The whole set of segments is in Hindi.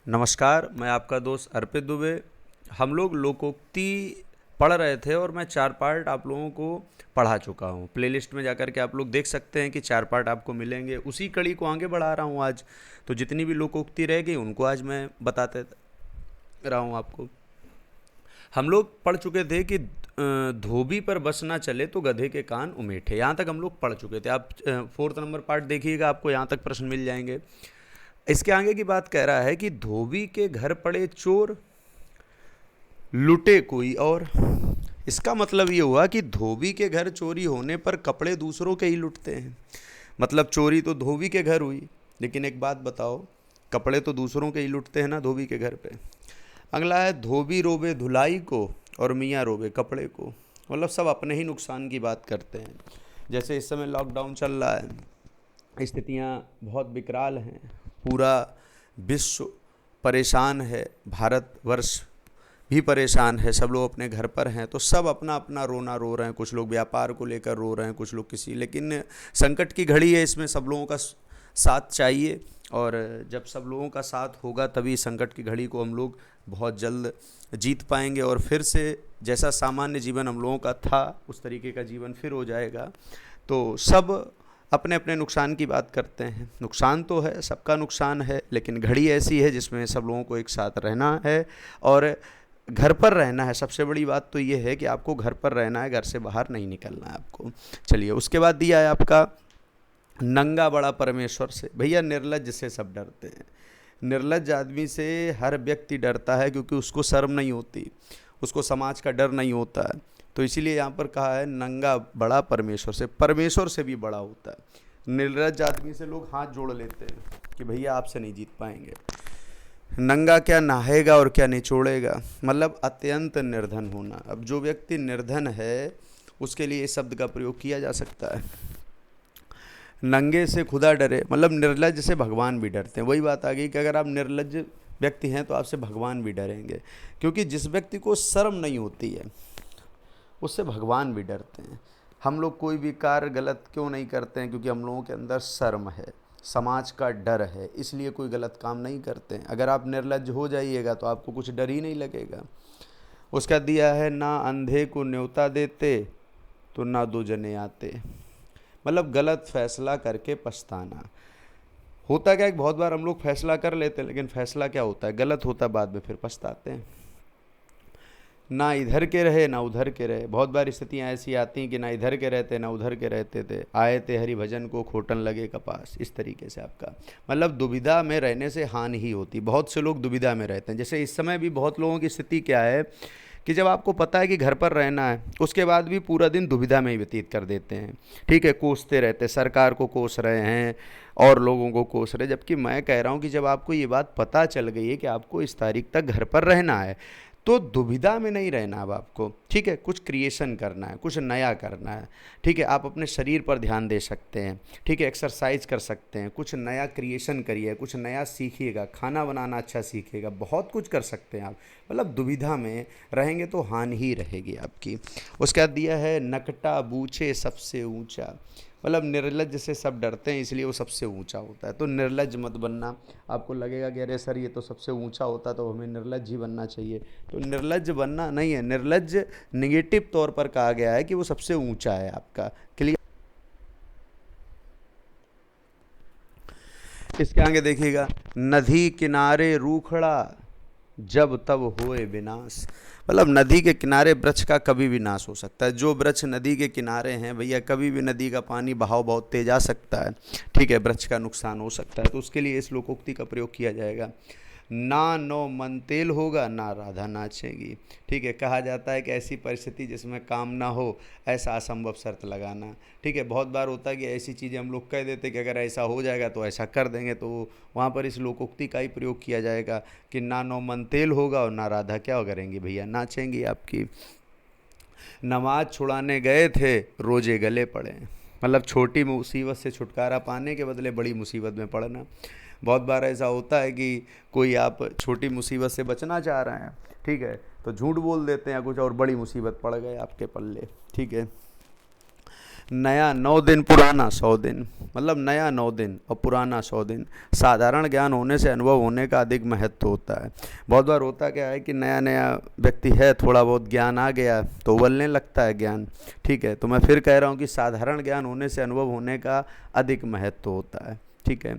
नमस्कार, मैं आपका दोस्त अर्पित दुबे। हम लोग लोकोक्ति पढ़ रहे थे और मैं 4 पार्ट आप लोगों को पढ़ा चुका हूँ। प्लेलिस्ट में जाकर के आप लोग देख सकते हैं कि 4 पार्ट आपको मिलेंगे। उसी कड़ी को आगे बढ़ा रहा हूँ आज। तो जितनी भी लोकोक्ति रह गई उनको आज मैं बताते रहा हूँ आपको। हम लोग पढ़ चुके थे कि धोबी पर बस ना चले तो गधे के कान उमेठे। यहाँ तक हम लोग पढ़ चुके थे। आप 4th नंबर पार्ट देखिएगा, आपको यहाँ तक प्रश्न मिल जाएंगे। इसके आगे की बात कह रहा है कि धोबी के घर पड़े चोर, लुटे कोई और। इसका मतलब ये हुआ कि धोबी के घर चोरी होने पर कपड़े दूसरों के ही लुटते हैं। मतलब चोरी तो धोबी के घर हुई, लेकिन एक बात बताओ, कपड़े तो दूसरों के ही लुटते हैं ना धोबी के घर पे। अगला है धोबी रोबे धुलाई को और मियाँ रोबे कपड़े को। मतलब सब अपने ही नुकसान की बात करते हैं। जैसे इस समय लॉकडाउन चल रहा है, स्थितियाँ बहुत विकराल हैं, पूरा विश्व परेशान है, भारतवर्ष भी परेशान है, सब लोग अपने घर पर हैं, तो सब अपना अपना रोना रो रहे हैं। कुछ लोग व्यापार को लेकर रो रहे हैं, कुछ लोग किसी, लेकिन संकट की घड़ी है, इसमें सब लोगों का साथ चाहिए। और जब सब लोगों का साथ होगा तभी संकट की घड़ी को हम लोग बहुत जल्द जीत पाएंगे और फिर से जैसा सामान्य जीवन हम लोगों का था उस तरीके का जीवन फिर हो जाएगा। तो सब अपने अपने नुकसान की बात करते हैं। नुकसान तो है, सबका नुकसान है, लेकिन घड़ी ऐसी है जिसमें सब लोगों को एक साथ रहना है और घर पर रहना है। सबसे बड़ी बात तो ये है कि आपको घर पर रहना है, घर से बाहर नहीं निकलना है आपको। चलिए, उसके बाद दिया है आपका नंगा बड़ा परमेश्वर से। भैया निर्लज्ज से सब डरते हैं। निर्लज्ज आदमी से हर व्यक्ति डरता है, क्योंकि उसको शर्म नहीं होती, उसको समाज का डर नहीं होता है। तो इसीलिए यहाँ पर कहा है नंगा बड़ा परमेश्वर से। परमेश्वर से भी बड़ा होता है। निर्लज्ज आदमी से लोग हाथ जोड़ लेते हैं कि भैया आपसे नहीं जीत पाएंगे। नंगा क्या नहाएगा और क्या निचोड़ेगा, मतलब अत्यंत निर्धन होना। अब जो व्यक्ति निर्धन है उसके लिए इस शब्द का प्रयोग किया जा सकता है। नंगे से खुदा डरे, मतलब निर्लज्ज से भगवान भी डरते हैं। वही बात आ गई कि अगर आप निर्लज्ज व्यक्ति हैं तो आपसे भगवान भी डरेंगे, क्योंकि जिस व्यक्ति को शर्म नहीं होती है उससे भगवान भी डरते हैं। हम लोग कोई भी कार्य गलत क्यों नहीं करते हैं? क्योंकि हम लोगों के अंदर शर्म है, समाज का डर है, इसलिए कोई गलत काम नहीं करते हैं। अगर आप निर्लज्ज हो जाइएगा तो आपको कुछ डर ही नहीं लगेगा। उसका दिया है ना अंधे को न्योता देते तो ना दो जने आते। मतलब गलत फैसला करके पछताना। होता क्या है कि बहुत बार हम लोग फैसला कर लेते हैं, लेकिन फैसला क्या होता है, गलत होता है, बाद में फिर पछताते हैं। ना इधर के रहे ना उधर के रहे। बहुत बार स्थितियाँ ऐसी आती हैं कि ना इधर के रहते ना उधर के रहते थे। आए थे हरि भजन को खोटन लगे कपास। इस तरीके से आपका मतलब दुविधा में रहने से हानि ही होती। बहुत से लोग दुविधा में रहते हैं। जैसे इस समय भी बहुत लोगों की स्थिति क्या है कि जब आपको पता है कि घर पर रहना है, उसके बाद भी पूरा दिन दुविधा में ही व्यतीत कर देते हैं। ठीक है, कोसते रहते, सरकार को कोस रहे हैं और लोगों को कोस रहे। जबकि मैं कह रहा हूँ कि जब आपको ये बात पता चल गई है कि आपको इस तारीख तक घर पर रहना है, तो दुविधा में नहीं रहना अब आपको। ठीक है, कुछ क्रिएशन करना है, कुछ नया करना है। ठीक है, आप अपने शरीर पर ध्यान दे सकते हैं। ठीक है, एक्सरसाइज कर सकते हैं, कुछ नया क्रिएशन करिए, कुछ नया सीखिएगा, खाना बनाना अच्छा सीखिएगा, बहुत कुछ कर सकते हैं आप। मतलब दुविधा में रहेंगे तो हानि ही रहेगी आपकी। उसके बाद दिया है नकटा बूझे सबसे ऊंचा। मतलब निर्लज्ज से सब डरते हैं, इसलिए वो सबसे ऊंचा होता है। तो निर्लज्ज मत बनना। आपको लगेगा कि अरे सर ये तो सबसे ऊंचा होता, तो हमें निर्लज्ज ही बनना चाहिए। तो निर्लज्ज बनना नहीं है। निर्लज्ज निगेटिव तौर पर कहा गया है कि वो सबसे ऊंचा है आपका। क्लियर? इसके आगे देखिएगा, नदी किनारे रूखड़ा जब तब होए विनाश। मतलब नदी के किनारे वृक्ष का कभी भी नाश हो सकता है। जो वृक्ष नदी के किनारे हैं भैया, कभी भी नदी का पानी बहाव बहुत तेज आ सकता है। ठीक है, वृक्ष का नुकसान हो सकता है। तो उसके लिए इस लोकोक्ति का प्रयोग किया जाएगा। ना नौ मन तेल होगा ना राधा नाचेगी। ठीक है, कहा जाता है कि ऐसी परिस्थिति जिसमें काम ना हो ऐसा असंभव शर्त लगाना। ठीक है, बहुत बार होता है कि ऐसी चीज़ें हम लोग कह देते कि अगर ऐसा हो जाएगा तो ऐसा कर देंगे, तो वहाँ पर इस लोकोक्ति का ही प्रयोग किया जाएगा कि ना नौ मन तेल होगा और ना राधा क्या करेंगी भैया, नाचेंगी आपकी। नमाज छुड़ाने गए थे रोजे गले पड़े। मतलब छोटी मुसीबत से छुटकारा पाने के बदले बड़ी मुसीबत में पड़ना। बहुत बार ऐसा होता है कि कोई आप छोटी मुसीबत से बचना चाह रहे हैं, ठीक है, तो झूठ बोल देते हैं कुछ और बड़ी मुसीबत पड़ गए आपके पल्ले। ठीक है, नया 9 दिन पुराना 100 दिन, मतलब नया 9 दिन और पुराना 100 दिन। साधारण ज्ञान होने से अनुभव होने का अधिक महत्व होता है। बहुत बार होता क्या है कि नया नया व्यक्ति है, थोड़ा बहुत ज्ञान आ गया तो उबलने लगता है ज्ञान। ठीक है, तो मैं फिर कह रहा हूँ कि साधारण ज्ञान होने से अनुभव होने का अधिक महत्व होता है। ठीक है,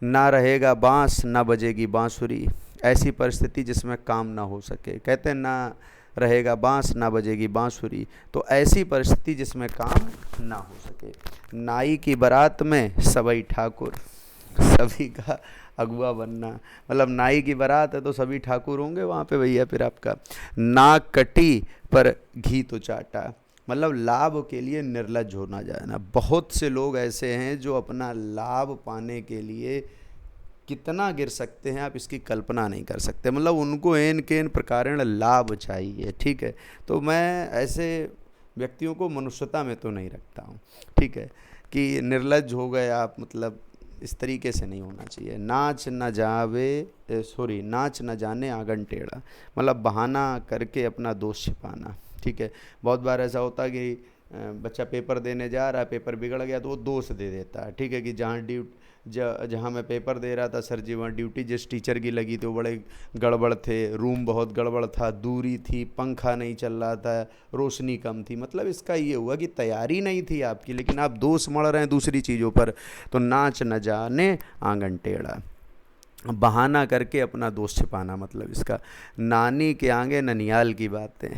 ना रहेगा बांस ना बजेगी बांसुरी, ऐसी परिस्थिति जिसमें काम ना हो सके। कहते हैं ना रहेगा बांस ना बजेगी बांसुरी, तो ऐसी परिस्थिति जिसमें काम ना हो सके। नाई की बारात में सबई ठाकुर, सभी का अगुआ बनना, मतलब नाई की बारात है तो सभी ठाकुर होंगे वहाँ पे भैया। फिर आपका नाक कटी पर घी तो चाटा, मतलब लाभ के लिए निर्लज्ज होना जाना। बहुत से लोग ऐसे हैं जो अपना लाभ पाने के लिए कितना गिर सकते हैं, आप इसकी कल्पना नहीं कर सकते। मतलब उनको एन केन प्रकारेण लाभ चाहिए। ठीक है, तो मैं ऐसे व्यक्तियों को मनुष्यता में तो नहीं रखता हूँ। ठीक है, कि निर्लज्ज हो गए आप, मतलब इस तरीके से नहीं होना चाहिए। नाच न जावे, सॉरी, नाच न जाने आंगन टेढ़ा, मतलब बहाना करके अपना दोष छिपाना। ठीक है, बहुत बार ऐसा होता है कि बच्चा पेपर देने जा रहा है, पेपर बिगड़ गया तो वो दोष दे देता है। ठीक है, कि जहाँ मैं पेपर दे रहा था सर जी, वहाँ ड्यूटी जिस टीचर की लगी थी वो बड़े गड़बड़ थे, रूम बहुत गड़बड़ था, दूरी थी, पंखा नहीं चल रहा था, रोशनी कम थी। मतलब इसका ये हुआ कि तैयारी नहीं थी आपकी, लेकिन आप दोष मढ़ रहे हैं दूसरी चीज़ों पर। तो नाच न जाने आंगन टेढ़ा, बहाना करके अपना दोष छिपाना, मतलब इसका। नानी के आगे ननियाल की बातें,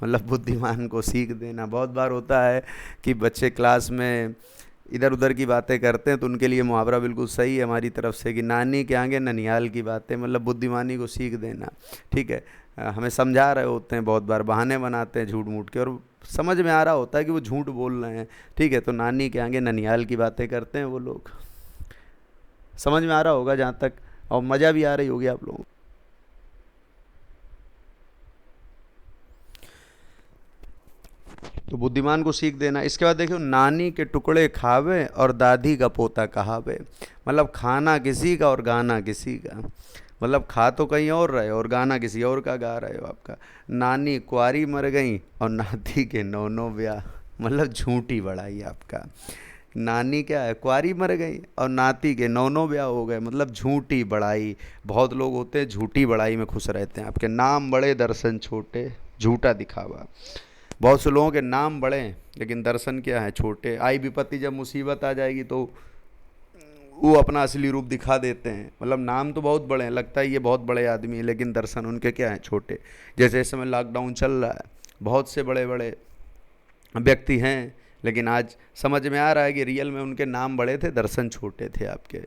मतलब बुद्धिमान को सीख देना। बहुत बार होता है कि बच्चे क्लास में इधर उधर की बातें करते हैं, तो उनके लिए मुहावरा बिल्कुल सही है हमारी तरफ से कि नानी के आगे ननियाल की बातें, मतलब बुद्धिमानी को सीख देना। ठीक है, हमें समझा रहे होते हैं, बहुत बार बहाने बनाते हैं झूठ मूठ के, और समझ में आ रहा होता है कि वो झूठ बोल रहे हैं। ठीक है, तो नानी के आगे ननियाल की बातें करते हैं वो लोग। समझ में आ रहा होगा जहाँ तक, और मज़ा भी आ रही होगी आप लोगों को। तो बुद्धिमान को सीख देना। इसके बाद देखो, नानी के टुकड़े खावे और दादी का पोता कहावे, मतलब खाना किसी का और गाना किसी का। मतलब खा तो कहीं और रहे और गाना किसी और का गा रहे हो आपका। नानी कुंवारी मर गई और नाती के 9 9 ब्याह, मतलब झूठी बड़ाई आपका। नानी क्या है, कुंवारी मर गई और नाती के 9 9 ब्याह हो गए, मतलब झूठी बड़ाई। बहुत लोग होते हैं झूठी बड़ाई में खुश रहते हैं। आपके नाम बड़े दर्शन छोटे, झूठा दिखावा। बहुत से लोगों के नाम बड़े हैं लेकिन दर्शन क्या है, छोटे। आई विपत्ति जब मुसीबत आ जाएगी तो वो अपना असली रूप दिखा देते हैं। मतलब नाम तो बहुत बड़े हैं, लगता है ये बहुत बड़े आदमी हैं, लेकिन दर्शन उनके क्या हैं, छोटे। जैसे इस समय लॉकडाउन चल रहा है, बहुत से बड़े बड़े व्यक्ति हैं, लेकिन आज समझ में आ रहा है कि रियल में उनके नाम बड़े थे, दर्शन छोटे थे आपके।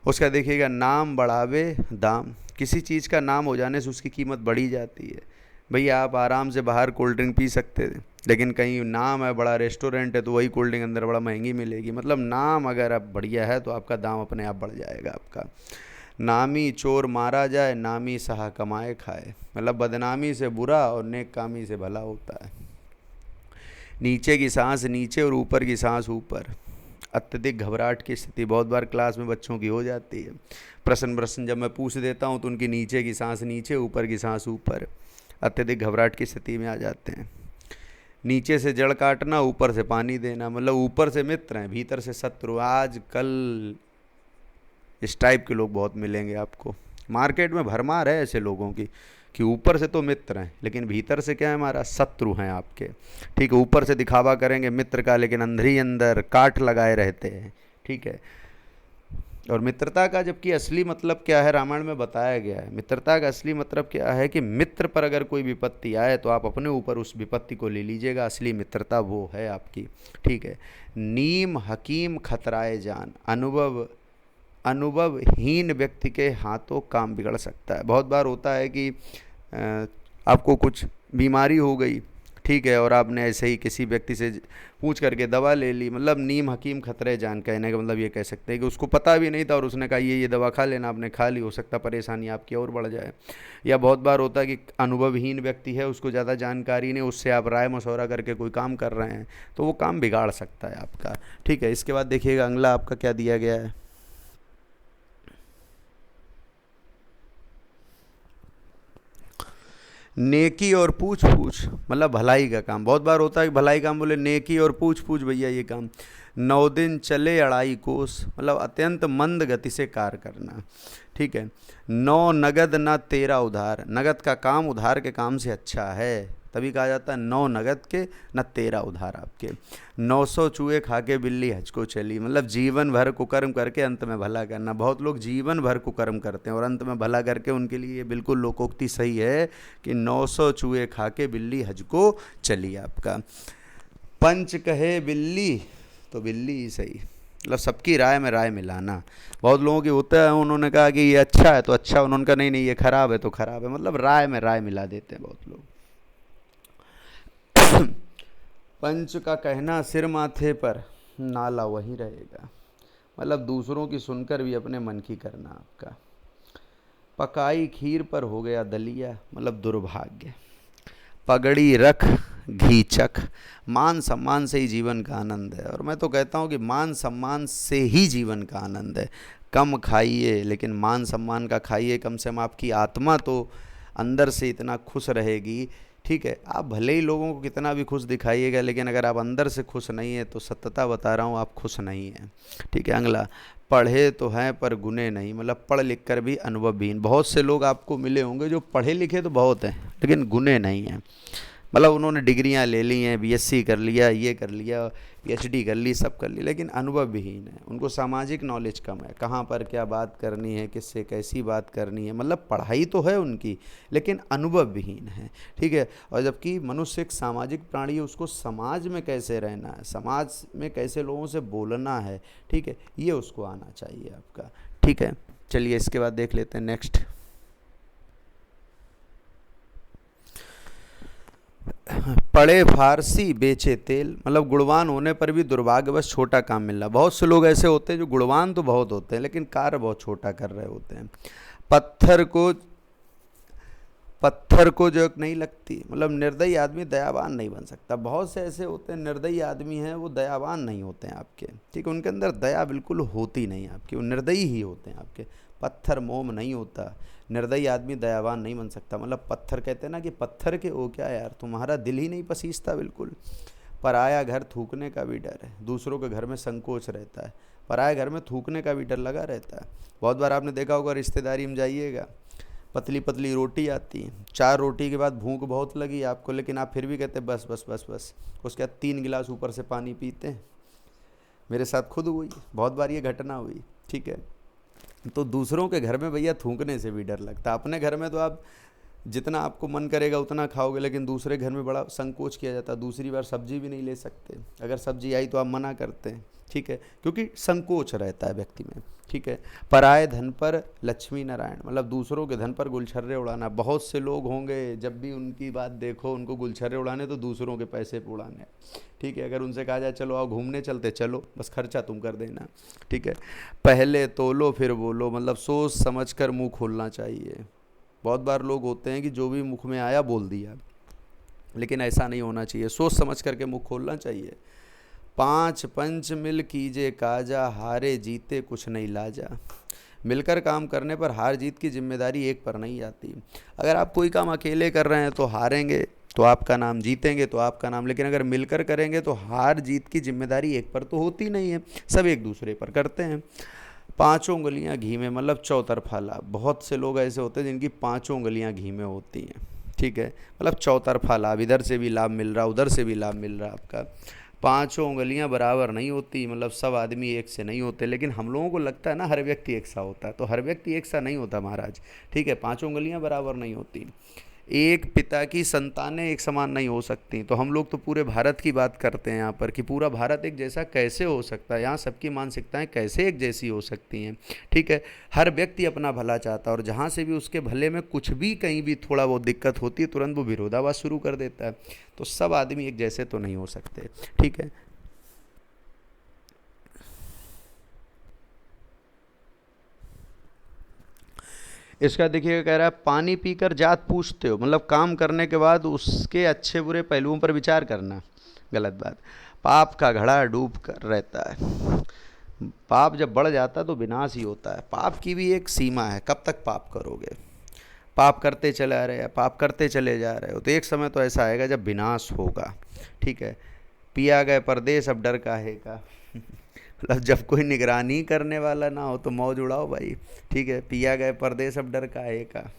उसका देखिएगा, नाम बढ़ावे दाम, किसी चीज़ का नाम हो जाने से उसकी कीमत बढ़ी जाती है। भैया आप आराम से बाहर कोल्ड ड्रिंक पी सकते थे, लेकिन कहीं नाम है बड़ा रेस्टोरेंट है तो वही कोल्ड ड्रिंक अंदर बड़ा महंगी मिलेगी। मतलब नाम अगर आप बढ़िया है तो आपका दाम अपने आप बढ़ जाएगा आपका। नामी चोर मारा जाए, नामी सहा कमाए खाए, मतलब बदनामी से बुरा और नेक कामी से भला होता है। नीचे की सांस नीचे और ऊपर की सांस ऊपर, अत्यधिक घबराहट की स्थिति बहुत बार क्लास में बच्चों की हो जाती है। प्रश्न जब मैं पूछ देता हूँ तो उनकी नीचे की सांस नीचे, ऊपर की सांस ऊपर, अत्यधिक घबराहट की स्थिति में आ जाते हैं। नीचे से जड़ काटना, ऊपर से पानी देना, मतलब ऊपर से मित्र हैं भीतर से शत्रु। आज कल इस टाइप के लोग बहुत मिलेंगे आपको, मार्केट में भरमार है ऐसे लोगों की, कि ऊपर से तो मित्र हैं लेकिन भीतर से क्या है, हमारा शत्रु हैं आपके। ठीक है, ऊपर से दिखावा करेंगे मित्र का, लेकिन अंदर ही अंदर काट लगाए रहते हैं। ठीक है, और मित्रता का जबकि असली मतलब क्या है, रामायण में बताया गया है। मित्रता का असली मतलब क्या है कि मित्र पर अगर कोई विपत्ति आए तो आप अपने ऊपर उस विपत्ति को ले लीजिएगा, असली मित्रता वो है आपकी। ठीक है, नीम हकीम खतराए जान, अनुभवहीन व्यक्ति के हाथों काम बिगड़ सकता है। बहुत बार होता है कि आपको कुछ बीमारी हो गई, ठीक है, और आपने ऐसे ही किसी व्यक्ति से पूछ करके दवा ले ली। मतलब नीम हकीम खतरे जान, कहने का मतलब ये कह सकते हैं कि उसको पता भी नहीं था और उसने कहा ये दवा खा लेना, आपने खा ली, हो सकता परेशानी आपकी और बढ़ जाए। या बहुत बार होता है कि अनुभवहीन व्यक्ति है, उसको ज़्यादा जानकारी नहीं, उससे आप राय मशवरा करके कोई काम कर रहे हैं तो वो काम बिगाड़ सकता है आपका। ठीक है, इसके बाद देखिएगा अगला आपका क्या दिया गया है। नेकी और पूछ पूछ मतलब भलाई का काम। बहुत बार होता है कि भलाई काम बोले नेकी और पूछ पूछ भैया ये काम। 9 दिन चले 2.5 कोस मतलब अत्यंत मंद गति से कार्य करना। ठीक है। 9 नगद न 13 उधार, नगद का काम उधार के काम से अच्छा है, तभी कहा जाता है 9 नगद के न 13 उधार आपके। 900 चूहे खा के बिल्ली हज को चली मतलब जीवन भर कुकर्म करके अंत में भला करना। बहुत लोग जीवन भर कुकर्म करते हैं और अंत में भला करके, उनके लिए ये बिल्कुल लोकोक्ति सही है कि 900 चूहे खा के बिल्ली हज को चली। आपका पंच कहे बिल्ली तो बिल्ली ही सही, मतलब सबकी राय में राय मिलाना। बहुत लोगों की होता है, उन्होंने कहा कि ये अच्छा है तो अच्छा, उन्होंने कहा नहीं नहीं ये खराब है तो खराब है, मतलब राय में राय मिला देते हैं बहुत लोग। पंच का कहना सिर माथे पर, नाला वहीं रहेगा, मतलब दूसरों की सुनकर भी अपने मन की करना आपका। पकाई खीर पर हो गया दलिया, मतलब दुर्भाग्य। पगड़ी रख घी चख, मान सम्मान से ही जीवन का आनंद है। और मैं तो कहता हूँ कि मान सम्मान से ही जीवन का आनंद है। कम खाइए लेकिन मान सम्मान का खाइए, कम से कम आपकी आत्मा तो अंदर से इतना खुश रहेगी। ठीक है, आप भले ही लोगों को कितना भी खुश दिखाइएगा, लेकिन अगर आप अंदर से खुश नहीं है तो सत्यता बता रहा हूँ आप खुश नहीं हैं। ठीक है। अगला, पढ़े तो हैं पर गुने नहीं, मतलब पढ़ लिख कर भी अनुभवहीन। बहुत से लोग आपको मिले होंगे जो पढ़े लिखे तो बहुत हैं लेकिन गुने नहीं हैं, मतलब उन्होंने डिग्रियां ले ली हैं, बीएससी कर लिया, ये कर लिया, पीएचडी कर ली, सब कर ली, लेकिन अनुभव विहीन है। उनको सामाजिक नॉलेज कम है, कहाँ पर क्या बात करनी है, किससे कैसी बात करनी है, मतलब पढ़ाई तो है उनकी लेकिन अनुभव विहीन है। ठीक है। और जबकि मनुष्य एक सामाजिक प्राणी है, उसको समाज में कैसे रहना है, समाज में कैसे लोगों से बोलना है, ठीक है, ये उसको आना चाहिए आपका। ठीक है। चलिए इसके बाद देख लेते हैं नेक्स्ट। पढ़े फारसी बेचे तेल, मतलब गुणवान होने पर भी दुर्भाग्यवश छोटा काम मिल रहा। बहुत से लोग ऐसे होते हैं जो गुणवान तो बहुत होते हैं लेकिन कार्य बहुत छोटा कर रहे होते हैं। पत्थर को जो नहीं लगती, मतलब निर्दयी आदमी दयावान नहीं बन सकता। बहुत से ऐसे होते हैं निर्दयी आदमी हैं, वो दयावान नहीं होते हैं आपके। ठीक है, उनके अंदर दया बिल्कुल होती नहीं आपकी, वो निर्दयी ही होते हैं आपके। पत्थर मोम नहीं होता, निर्दयी आदमी दयावान नहीं बन सकता। मतलब पत्थर कहते हैं ना कि पत्थर के ओ क्या यार, तुम्हारा दिल ही नहीं पसीजता बिल्कुल। पराया घर थूकने का भी डर है, दूसरों के घर में संकोच रहता है, पराया घर में थूकने का भी डर लगा रहता है। बहुत बार आपने देखा होगा रिश्तेदारी में जाइएगा, पतली पतली रोटी आती है, 4 रोटी के बाद भूख बहुत लगी आपको, लेकिन आप फिर भी कहते हैं बस बस बस बस, उसके बाद 3 गिलास ऊपर से पानी पीते हैं। मेरे साथ खुद हुई, बहुत बार ये घटना हुई। ठीक है। तो दूसरों के घर में भैया थूकने से भी डर लगता है। अपने घर में तो आप जितना आपको मन करेगा उतना खाओगे, लेकिन दूसरे घर में बड़ा संकोच किया जाता है। दूसरी बार सब्जी भी नहीं ले सकते, अगर सब्जी आई तो आप मना करते हैं। ठीक है, क्योंकि संकोच रहता है व्यक्ति में। ठीक है। पराए धन पर लक्ष्मी नारायण, मतलब दूसरों के धन पर गुलछर्रे उड़ाना। बहुत से लोग होंगे जब भी उनकी बात देखो उनको गुलछर्रे उड़ाने तो दूसरों के पैसे पे उड़ाने। ठीक है। अगर उनसे कहा जाए चलो आओ घूमने चलते, चलो बस खर्चा तुम कर देना। ठीक है। पहले तोलो फिर बोलो, मतलब सोच समझ कर मुँह खोलना चाहिए। बहुत बार लोग होते हैं कि जो भी मुख में आया बोल दिया, लेकिन ऐसा नहीं होना चाहिए, सोच समझ करके मुख खोलना चाहिए। 5 पंच मिल कीजे काजा, हारे जीते कुछ नहीं लाजा। मिलकर काम करने पर हार जीत की जिम्मेदारी एक पर नहीं जाती। अगर आप कोई काम अकेले कर रहे हैं तो हारेंगे तो आपका नाम, जीतेंगे तो आपका नाम, लेकिन अगर मिलकर करेंगे तो हार जीत की जिम्मेदारी एक पर तो होती नहीं है, सब एक दूसरे पर करते हैं। 5 उंगलियां घी में, मतलब चौतरफा लाभ। बहुत से लोग ऐसे होते हैं जिनकी 5 उंगलियां घी में होती हैं। ठीक है, मतलब चौतरफा लाभ, इधर से भी लाभ मिल रहा, उधर से भी लाभ मिल रहा आपका। 5 उंगलियां बराबर नहीं होती, मतलब सब आदमी एक से नहीं होते, लेकिन हम लोगों को लगता है ना हर व्यक्ति एक सा होता है, तो हर व्यक्ति एक सा नहीं होता महाराज। ठीक है, 5 उंगलियां बराबर नहीं होती। एक पिता की संतानें एक समान नहीं हो सकती। तो हम लोग तो पूरे भारत की बात करते हैं यहाँ पर कि पूरा भारत एक जैसा कैसे हो सकता है, यहाँ सबकी मानसिकताएं कैसे एक जैसी हो सकती हैं। ठीक है, हर व्यक्ति अपना भला चाहता है और जहाँ से भी उसके भले में कुछ भी कहीं भी थोड़ा बहुत दिक्कत होती है तुरंत वो विरोधाभास शुरू कर देता है। तो सब आदमी एक जैसे तो नहीं हो सकते। ठीक है। इसका देखिए कह रहा है, पानी पीकर जात पूछते हो, मतलब काम करने के बाद उसके अच्छे बुरे पहलुओं पर विचार करना, गलत बात। पाप का घड़ा डूब कर रहता है, पाप जब बढ़ जाता है तो विनाश ही होता है। पाप की भी एक सीमा है, कब तक पाप करोगे। पाप करते चले आ रहे हैं, पाप करते चले जा रहे हो, तो एक समय तो ऐसा आएगा जब विनाश होगा। ठीक है, पिया गए परदेस अब डर काहे का। मतलब जब कोई निगरानी करने वाला ना हो तो मौज उड़ाओ भाई। ठीक है, पिया गए परदेस अब डर काहे का,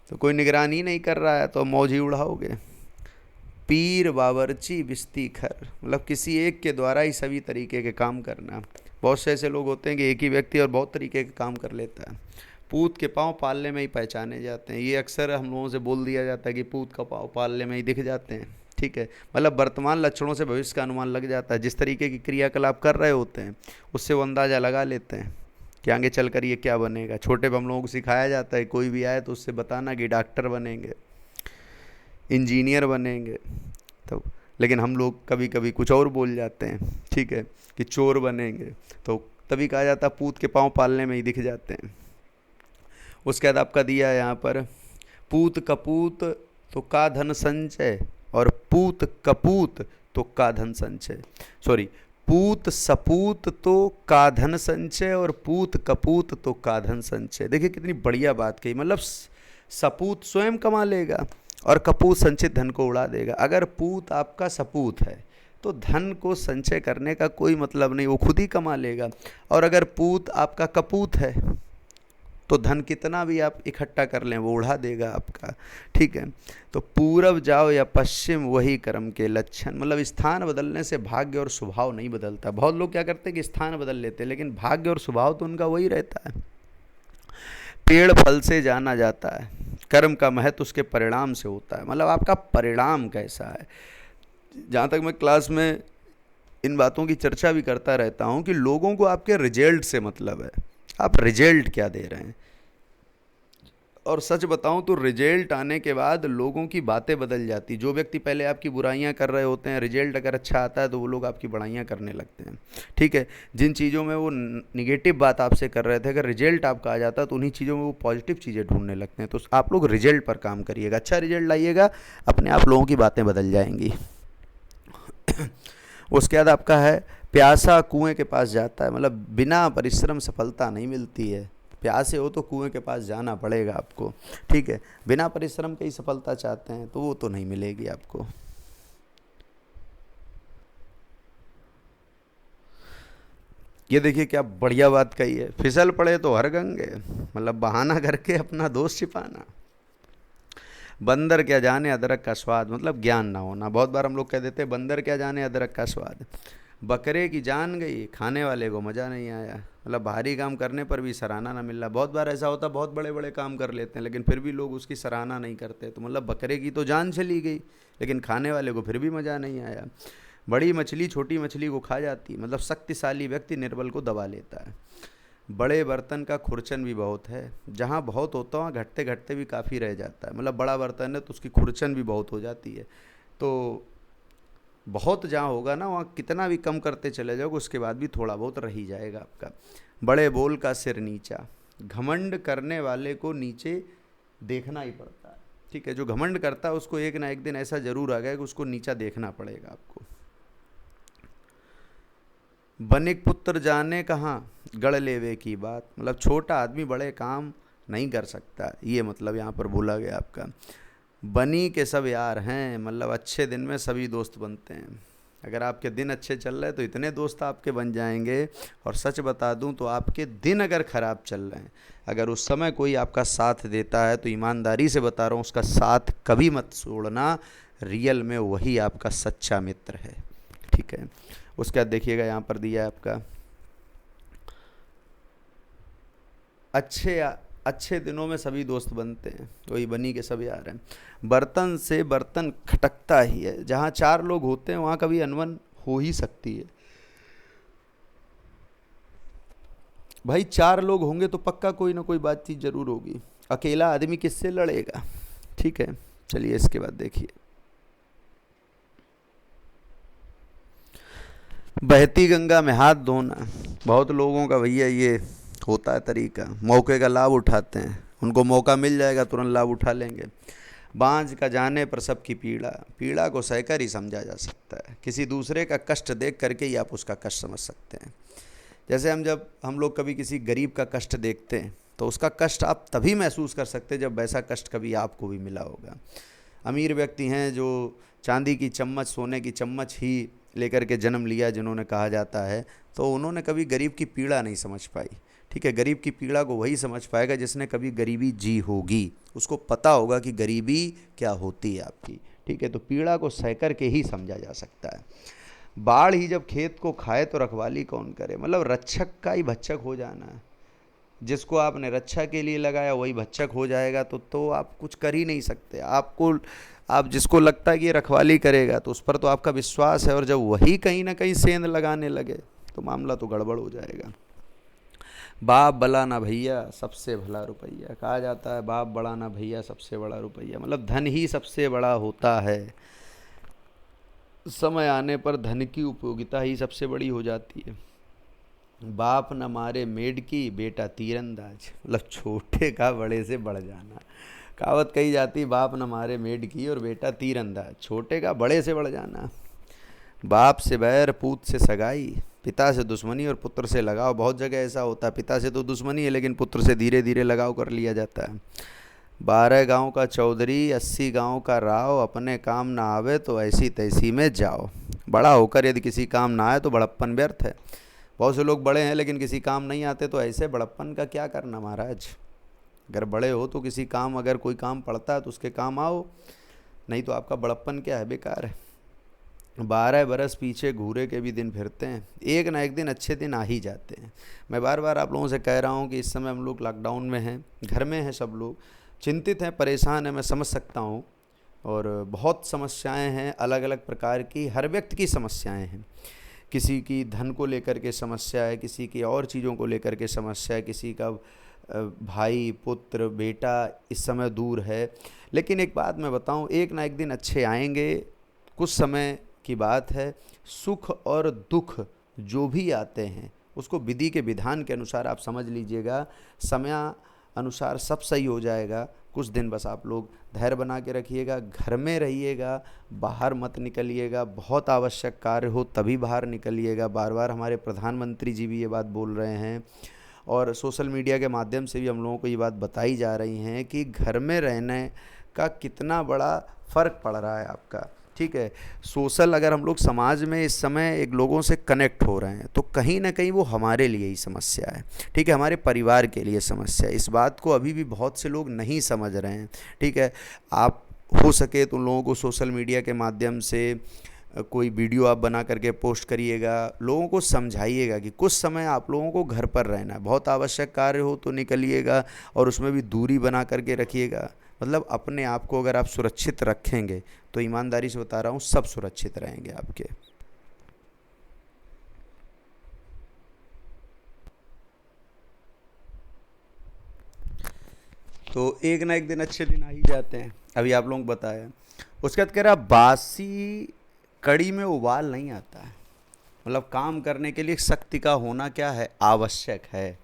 तो कोई निगरानी नहीं कर रहा है तो मौज ही उड़ाओगे। पीर बावर्ची बिस्ती खर, मतलब किसी एक के द्वारा ही सभी तरीके के काम करना। बहुत से ऐसे लोग होते हैं कि एक ही व्यक्ति और बहुत तरीके के काम कर लेता है। पूत के पाँव पालने में ही पहचाने जाते हैं, ये अक्सर हम लोगों से बोल दिया जाता है कि पूत का पाँव पालने में ही दिख जाते हैं। ठीक है, मतलब वर्तमान लक्षणों से भविष्य का अनुमान लग जाता है। जिस तरीके की क्रियाकलाप कर रहे होते हैं उससे वो अंदाज़ा लगा लेते हैं कि आगे चल कर ये क्या बनेगा। छोटे पे हम लोगों को सिखाया जाता है कोई भी आए तो उससे बताना कि डॉक्टर बनेंगे, इंजीनियर बनेंगे, तो लेकिन हम लोग कभी कभी कुछ और बोल जाते हैं। ठीक है, कि चोर बनेंगे, तो तभी कहा जाता है पूत के पाँव पालने में ही दिख जाते हैं। उसके बाद आपका दिया है यहाँ पर, पूत कपूत तो का धन संचय, और पूत कपूत तो का धन संचय, सॉरी, पूत सपूत तो का धन संचय और पूत कपूत तो का धन संचय। देखिए कितनी बढ़िया बात कही, मतलब सपूत स्वयं कमा लेगा और कपूत संचित धन को उड़ा देगा। अगर पूत आपका सपूत है तो धन को संचय करने का कोई मतलब नहीं, वो खुद ही कमा लेगा। और अगर पूत आपका कपूत है तो धन कितना भी आप इकट्ठा कर लें वो उड़ा देगा आपका। ठीक है, तो पूरब जाओ या पश्चिम वही कर्म के लक्षण, मतलब स्थान बदलने से भाग्य और स्वभाव नहीं बदलता। बहुत लोग क्या करते हैं कि स्थान बदल लेते हैं, लेकिन भाग्य और स्वभाव तो उनका वही रहता है। पेड़ फल से जाना जाता है, कर्म का महत्व उसके परिणाम से होता है, मतलब आपका परिणाम कैसा है। जहाँ तक मैं क्लास में इन बातों की चर्चा भी करता रहता हूँ कि लोगों को आपके रिजल्ट से मतलब है, आप रिजल्ट क्या दे रहे हैं। और सच बताऊं तो रिजल्ट आने के बाद लोगों की बातें बदल जाती। जो व्यक्ति पहले आपकी बुराइयां कर रहे होते हैं, रिजल्ट अगर अच्छा आता है तो वो लोग आपकी बड़ाइयां करने लगते हैं। ठीक है, जिन चीज़ों में वो निगेटिव बात आपसे कर रहे थे, अगर रिजल्ट आपका आ जाता है तो उन्हीं चीज़ों में वो पॉजिटिव चीज़ें ढूंढने लगते हैं। तो आप लोग रिजल्ट पर काम करिएगा, अच्छा रिजल्ट लाइएगा, अपने आप लोगों की बातें बदल जाएंगी। उसके बाद आपका है, प्यासा कुएं के पास जाता है, मतलब बिना परिश्रम सफलता नहीं मिलती है। प्यासे हो तो कुएं के पास जाना पड़ेगा आपको। ठीक है, बिना परिश्रम के ही सफलता चाहते हैं तो वो तो नहीं मिलेगी आपको। ये देखिए क्या बढ़िया बात कही है, फिसल पड़े तो हर गंगे, मतलब बहाना करके अपना दोष छिपाना। बंदर क्या जाने अदरक का स्वाद, मतलब ज्ञान ना होना। बहुत बार हम लोग कह देते हैं बंदर क्या जाने अदरक का स्वाद। बकरे की जान गई, खाने वाले को मज़ा नहीं आया, मतलब भारी काम करने पर भी सराहना ना मिलना। बहुत बार ऐसा होता है, बहुत बड़े बड़े काम कर लेते हैं लेकिन फिर भी लोग उसकी सराहना नहीं करते, तो मतलब बकरे की तो जान चली गई लेकिन खाने वाले को फिर भी मज़ा नहीं आया। बड़ी मछली छोटी मछली को खा जाती, मतलब शक्तिशाली व्यक्ति निर्बल को दबा लेता है। बड़े बर्तन का खुरचन भी बहुत है, जहाँ बहुत होता है वहाँ घटते घटते भी काफ़ी रह जाता है। मतलब बड़ा बर्तन है तो उसकी खुरचन भी बहुत हो जाती है, तो बहुत जहाँ होगा ना वहाँ कितना भी कम करते चले जाओगे उसके बाद भी थोड़ा बहुत रह ही जाएगा आपका। बड़े बोल का सिर नीचा, घमंड करने वाले को नीचे देखना ही पड़ता है। ठीक है, जो घमंड करता है उसको एक ना एक दिन ऐसा जरूर आ गया कि उसको नीचा देखना पड़ेगा आपको। बनिक पुत्र जाने कहाँ गढ़ लेवे की बात, मतलब छोटा आदमी बड़े काम नहीं कर सकता, ये मतलब यहाँ पर बोला गया आपका। बनी के सब यार हैं, मतलब अच्छे दिन में सभी दोस्त बनते हैं। अगर आपके दिन अच्छे चल रहे हैं तो इतने दोस्त आपके बन जाएंगे। और सच बता दूं तो आपके दिन अगर ख़राब चल रहे हैं, अगर उस समय कोई आपका साथ देता है तो ईमानदारी से बता रहा हूँ उसका साथ कभी मत छोड़ना, रियल में वही आपका सच्चा मित्र है। ठीक है, उसके बाद देखिएगा यहाँ पर दिया है आपका, अच्छे दिनों में सभी दोस्त बनते हैं, वही बनी के सब यार हैं। बर्तन से बर्तन खटकता ही है, जहाँ चार लोग होते हैं वहाँ कभी अनबन हो ही सकती है। भाई चार लोग होंगे तो पक्का कोई ना कोई बातचीत जरूर होगी, अकेला आदमी किससे लड़ेगा। ठीक है, चलिए इसके बाद देखिए, बहती गंगा में हाथ धोना। बहुत लोगों का भैया ये होता है तरीका, मौके का लाभ उठाते हैं, उनको मौका मिल जाएगा तुरंत लाभ उठा लेंगे। बाँझ का जाने पर सबकी पीड़ा, पीड़ा को सहकर ही समझा जा सकता है, किसी दूसरे का कष्ट देख करके ही आप उसका कष्ट समझ सकते हैं। जैसे हम लोग कभी किसी गरीब का कष्ट देखते हैं तो उसका कष्ट आप तभी महसूस कर सकते जब वैसा कष्ट कभी आपको भी मिला होगा। अमीर व्यक्ति हैं जो चांदी की चम्मच, सोने की चम्मच ही लेकर के जन्म लिया, जिन्होंने कहा जाता है, तो उन्होंने कभी गरीब की पीड़ा नहीं समझ पाई। ठीक है, गरीब की पीड़ा को वही समझ पाएगा जिसने कभी गरीबी जी होगी, उसको पता होगा कि गरीबी क्या होती है आपकी। ठीक है, तो पीड़ा को सह कर के ही समझा जा सकता है। बाढ़ ही जब खेत को खाए तो रखवाली कौन करे, मतलब रक्षक का ही भक्षक हो जाना है। जिसको आपने रक्षा के लिए लगाया वही भक्षक हो जाएगा, तो आप कुछ कर ही नहीं सकते। आप जिसको लगता है कि ये रखवाली करेगा तो उस पर तो आपका विश्वास है, और जब वही कहीं ना कहीं सेंध लगाने लगे तो मामला तो गड़बड़ हो जाएगा। बाप भला ना भैया सबसे भला रुपया, कहा जाता है बाप बड़ा ना भैया सबसे बड़ा रुपया, मतलब धन ही सबसे बड़ा होता है। समय आने पर धन की उपयोगिता ही सबसे बड़ी हो जाती है। बाप न मारे मेड की, बेटा तीरंदाज, मतलब छोटे का बड़े से बढ़ जाना। कहावत कही जाती, बाप न मारे मेड की और बेटा तीरंदाज, छोटे का बड़े से बढ़ जाना। बाप से बैर, पूत से सगाई, पिता से दुश्मनी और पुत्र से लगाव। बहुत जगह ऐसा होता है, पिता से तो दुश्मनी है लेकिन पुत्र से धीरे धीरे लगाव कर लिया जाता है। 12 गांव का चौधरी, 80 गांव का राव, अपने काम ना आवे तो ऐसी तैसी में जाओ। बड़ा होकर यदि किसी काम ना आए तो बड़प्पन व्यर्थ है। बहुत से लोग बड़े हैं लेकिन किसी काम नहीं आते, तो ऐसे बड़प्पन का क्या करना महाराज। अगर बड़े हो तो किसी काम, अगर कोई काम पड़ता है तो उसके काम आओ, नहीं तो आपका बड़प्पन क्या है, बेकार है। 12 बरस पीछे घूरे के भी दिन फिरते हैं, एक ना एक दिन अच्छे दिन आ ही जाते हैं। मैं बार बार आप लोगों से कह रहा हूँ कि इस समय हम लोग लॉकडाउन में हैं, घर में हैं, सब लोग चिंतित हैं, परेशान हैं, मैं समझ सकता हूँ। और बहुत समस्याएं हैं अलग अलग प्रकार की, हर व्यक्ति की समस्याएं हैं। किसी की धन को लेकर के समस्या है, किसी की और चीज़ों को लेकर के समस्या है, किसी का भाई, पुत्र, बेटा इस समय दूर है। लेकिन एक बात मैं बताऊं, एक ना एक दिन अच्छे आएंगे, कुछ समय की बात है। सुख और दुख जो भी आते हैं उसको विधि के विधान के अनुसार आप समझ लीजिएगा, समय अनुसार सब सही हो जाएगा। कुछ दिन बस आप लोग धैर्य बना के रखिएगा, घर में रहिएगा, बाहर मत निकलिएगा, बहुत आवश्यक कार्य हो तभी बाहर निकलिएगा। बार बार हमारे प्रधानमंत्री जी भी ये बात बोल रहे हैं, और सोशल मीडिया के माध्यम से भी हम लोगों को ये बात बताई जा रही हैं कि घर में रहने का कितना बड़ा फ़र्क पड़ रहा है आपका। ठीक है, सोशल अगर हम लोग समाज में इस समय एक लोगों से कनेक्ट हो रहे हैं तो कहीं ना कहीं वो हमारे लिए ही समस्या है। ठीक है, हमारे परिवार के लिए समस्या है। इस बात को अभी भी बहुत से लोग नहीं समझ रहे हैं। ठीक है, आप हो सके तो उन लोगों को सोशल मीडिया के माध्यम से कोई वीडियो आप बना करके पोस्ट करिएगा, लोगों को समझाइएगा कि कुछ समय आप लोगों को घर पर रहना है, बहुत आवश्यक कार्य हो तो निकलिएगा, और उसमें भी दूरी बना करके रखिएगा। मतलब अपने आप को अगर आप सुरक्षित रखेंगे तो ईमानदारी से बता रहा हूँ सब सुरक्षित रहेंगे आपके। तो एक ना एक दिन अच्छे दिन आ ही जाते हैं, अभी आप लोगों को बताया। उसके बाद कह रहा, बासी कड़ी में उबाल नहीं आता है, मतलब काम करने के लिए शक्ति का होना क्या है, आवश्यक है।